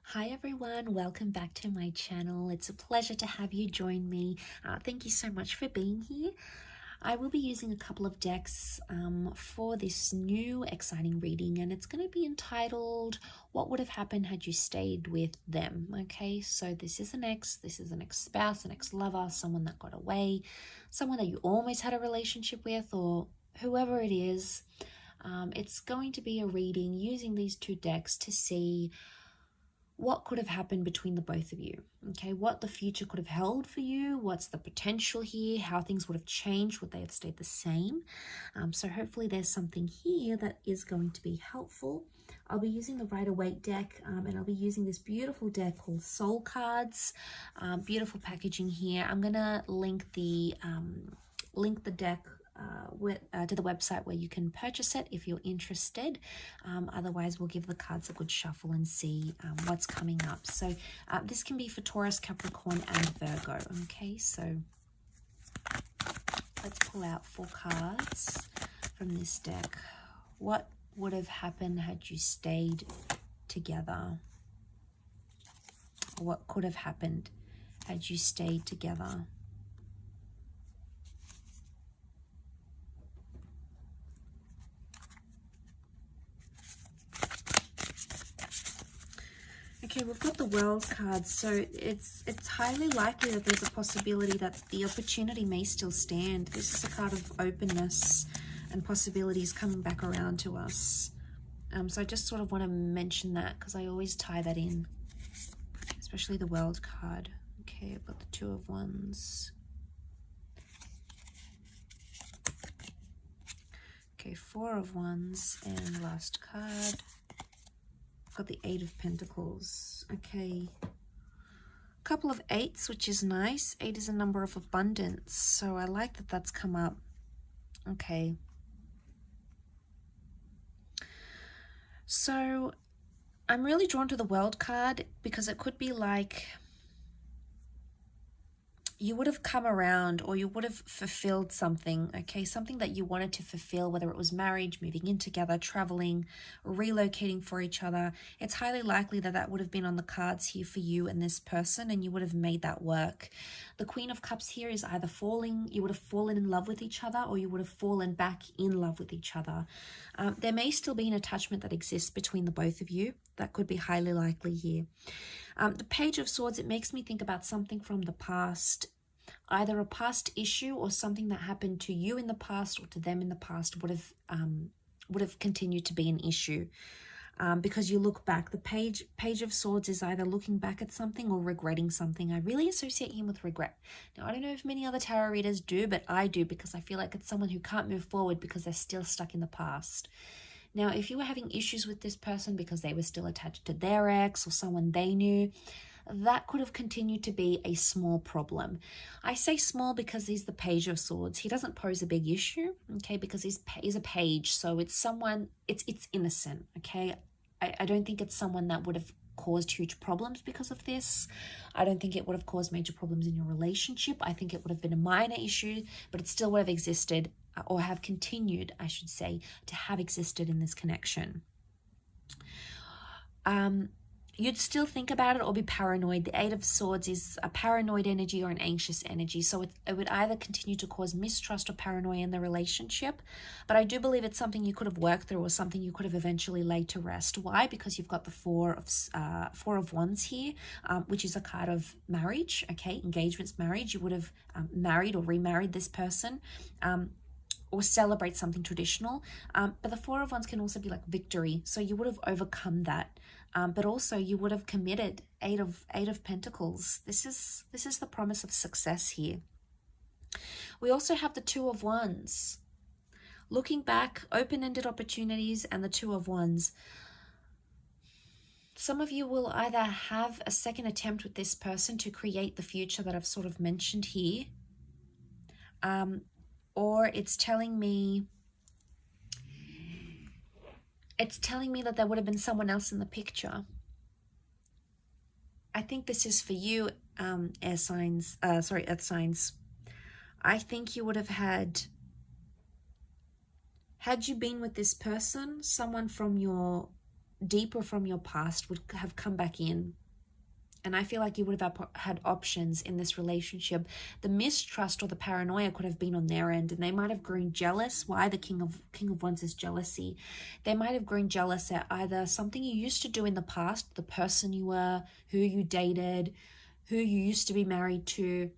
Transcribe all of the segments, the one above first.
Hi everyone, welcome back to my channel. It's a pleasure to have you join me. Thank you so much for being here. I will be using a couple of decks for this new exciting reading, and it's going to be entitled What Would Have Happened Had You Stayed With Them? Okay, so this is an ex-spouse, an ex-lover, someone that got away, someone that you almost had a relationship with, or whoever it is. It's going to be a reading using these two decks to see what could have happened between the both of you, okay? What the future could have held for you, what's the potential here, how things would have changed, would they have stayed the same? So hopefully there's something here that is going to be helpful. I'll be using the Rider-Waite deck, and I'll be using this beautiful deck called Soul Cards. Beautiful packaging here. I'm gonna link the deck to the website where you can purchase it if you're interested. Otherwise, we'll give the cards a good shuffle and see what's coming up. So this can be for Taurus, Capricorn, and Virgo. Okay, so let's pull out 4 cards from this deck. What would have happened had you stayed together? What could have happened had you stayed together? Okay, we've got the World card, so it's highly likely that there's a possibility that the opportunity may still stand. This is a card of openness and possibilities coming back around to us. So I just sort of want to mention that because I always tie that in, especially the World card. Okay, I've got the 2 of Wands. Okay, 4 of Wands, and last card. Got the 8 of Pentacles. Okay, couple of 8s, which is nice. 8 is a number of abundance, so I like that that's come up. Okay, so I'm really drawn to the World card because it could be like you would have come around, or you would have fulfilled something, okay? Something that you wanted to fulfill, whether it was marriage, moving in together, traveling, relocating for each other. It's highly likely that that would have been on the cards here for you and this person, and you would have made that work. The Queen of Cups here is either you would have fallen in love with each other, or you would have fallen back in love with each other. There may still be an attachment that exists between the both of you. That could be highly likely here. The Page of Swords, it makes me think about something from the past, either a past issue or something that happened to you in the past or to them in the past would have continued to be an issue. Because you look back, the Page of Swords is either looking back at something or regretting something. I really associate him with regret. Now, I don't know if many other tarot readers do, but I do, because I feel like it's someone who can't move forward because they're still stuck in the past. Now, if you were having issues with this person because they were still attached to their ex or someone they knew, that could have continued to be a small problem. I say small because he's the Page of Swords. He doesn't pose a big issue, okay, because he's a page, so it's someone, it's innocent, okay? I don't think it's someone that would have caused huge problems because of this. I don't think it would have caused major problems in your relationship. I think it would have been a minor issue, but it still would have existed, or have continued, I should say, to have existed in this connection. You'd still think about it or be paranoid. The 8 of Swords is a paranoid energy or an anxious energy. So it would either continue to cause mistrust or paranoia in the relationship. But I do believe it's something you could have worked through, or something you could have eventually laid to rest. Why? Because you've got the 4 of Wands here, which is a card of marriage, okay? Engagements, marriage. You would have married or remarried this person. Or celebrate something traditional. But the 4 of Wands can also be like victory. So you would have overcome that. But also you would have committed. 8 of Pentacles. This is the promise of success here. We also have the 2 of Wands. Looking back, open-ended opportunities, and the 2 of Wands. Some of you will either have a second attempt with this person to create the future that I've sort of mentioned here. Or it's telling me that there would have been someone else in the picture. I think this is for you, earth signs. I think you would have had you been with this person, someone from your deeper from your past would have come back in. And I feel like you would have had options in this relationship. The mistrust or the paranoia could have been on their end, and they might have grown jealous. Why the King of Wands is jealousy. They might have grown jealous at either something you used to do in the past, the person you were, who you dated, who you used to be married to.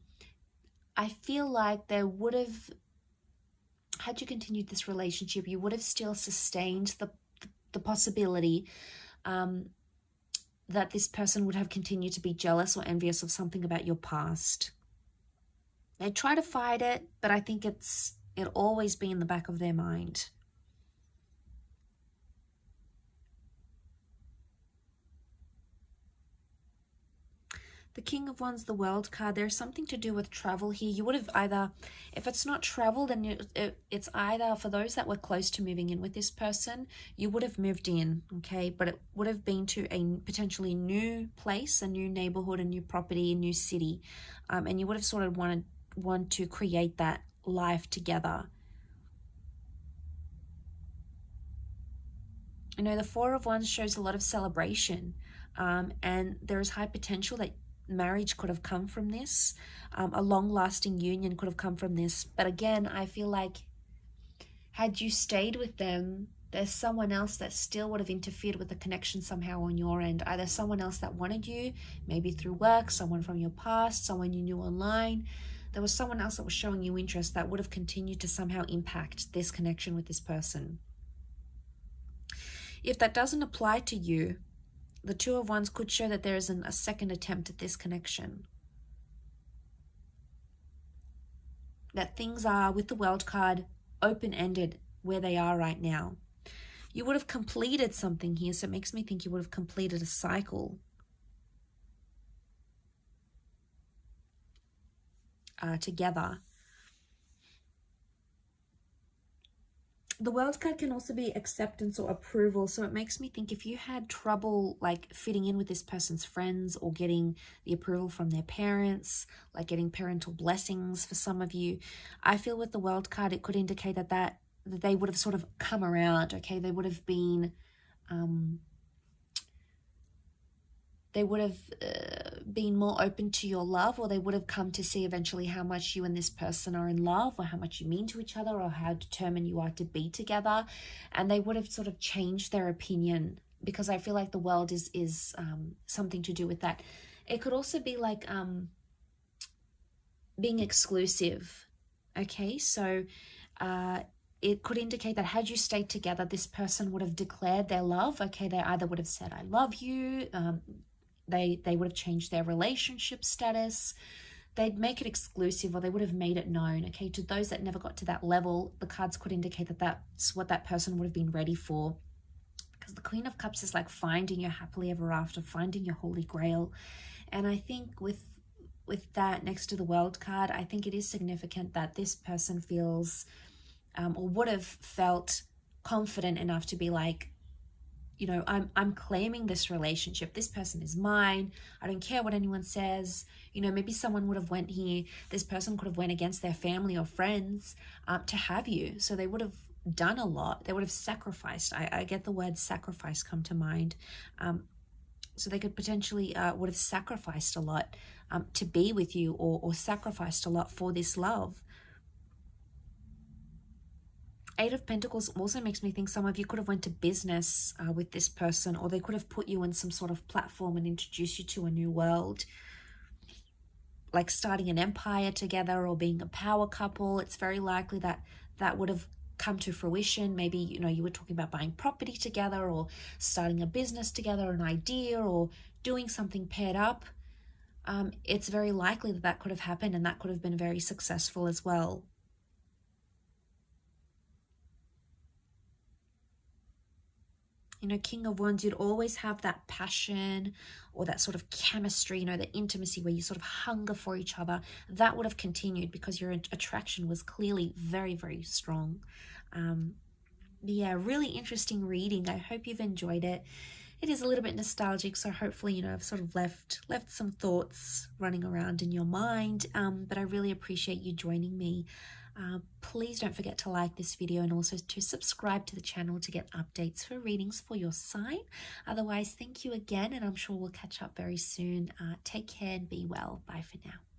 I feel like they would have, had you continued this relationship, you would have still sustained the possibility that this person would have continued to be jealous or envious of something about your past. They try to fight it, but I think it'll always be in the back of their mind. The King of Wands, the World card, there's something to do with travel here. You would have either, if it's not travel, then it's either for those that were close to moving in with this person, you would have moved in, okay? But it would have been to a potentially new place, a new neighborhood, a new property, a new city. And you would have sort of want to create that life together. You know, the Four of Wands shows a lot of celebration. And there is high potential that marriage could have come from this. A long-lasting union could have come from this. But again, I feel like had you stayed with them, there's someone else that still would have interfered with the connection somehow on your end. Either someone else that wanted you, maybe through work, someone from your past, someone you knew online. There was someone else that was showing you interest that would have continued to somehow impact this connection with this person. If that doesn't apply to you, the Two of Wands could show that there is a second attempt at this connection. That things are, with the World card, open-ended where they are right now. You would have completed something here, so it makes me think you would have completed a cycle. Together. The World card can also be acceptance or approval. So it makes me think if you had trouble like fitting in with this person's friends or getting the approval from their parents, like getting parental blessings for some of you, I feel with the World card, it could indicate that they would have sort of come around, okay? They would have been, been more open to your love, or they would have come to see eventually how much you and this person are in love, or how much you mean to each other, or how determined you are to be together. And they would have sort of changed their opinion, because I feel like the World is something to do with that. It could also be like being exclusive, okay? So it could indicate that had you stayed together, this person would have declared their love, okay? They either would have said, I love you, they would have changed their relationship status, they'd make it exclusive, or they would have made it known, okay? To those that never got to that level, the cards could indicate that that's what that person would have been ready for. Because the Queen of Cups is like finding your happily ever after, finding your holy grail. And I think with that next to the World card, I think it is significant that this person feels or would have felt confident enough to be like, you know, I'm claiming this relationship. This person is mine. I don't care what anyone says. You know, maybe someone would have went here. This person could have went against their family or friends to have you. So they would have done a lot. They would have sacrificed. I get the word sacrifice come to mind. So they could potentially would have sacrificed a lot to be with you, or sacrificed a lot for this love. Eight of Pentacles also makes me think some of you could have went to business with this person, or they could have put you in some sort of platform and introduced you to a new world, like starting an empire together or being a power couple. It's very likely that that would have come to fruition. Maybe, you know, you were talking about buying property together, or starting a business together, an idea, or doing something paired up. It's very likely that could have happened, and that could have been very successful as well. You know, King of Wands, you'd always have that passion or that sort of chemistry, you know, the intimacy where you sort of hunger for each other. That would have continued because your attraction was clearly very, very strong. Yeah, really interesting reading. I hope you've enjoyed it. It is a little bit nostalgic, so hopefully, you know, I've sort of left some thoughts running around in your mind. But I really appreciate you joining me. Please don't forget to like this video and also to subscribe to the channel to get updates for readings for your sign. Otherwise, thank you again, and I'm sure we'll catch up very soon. Take care and be well. Bye for now.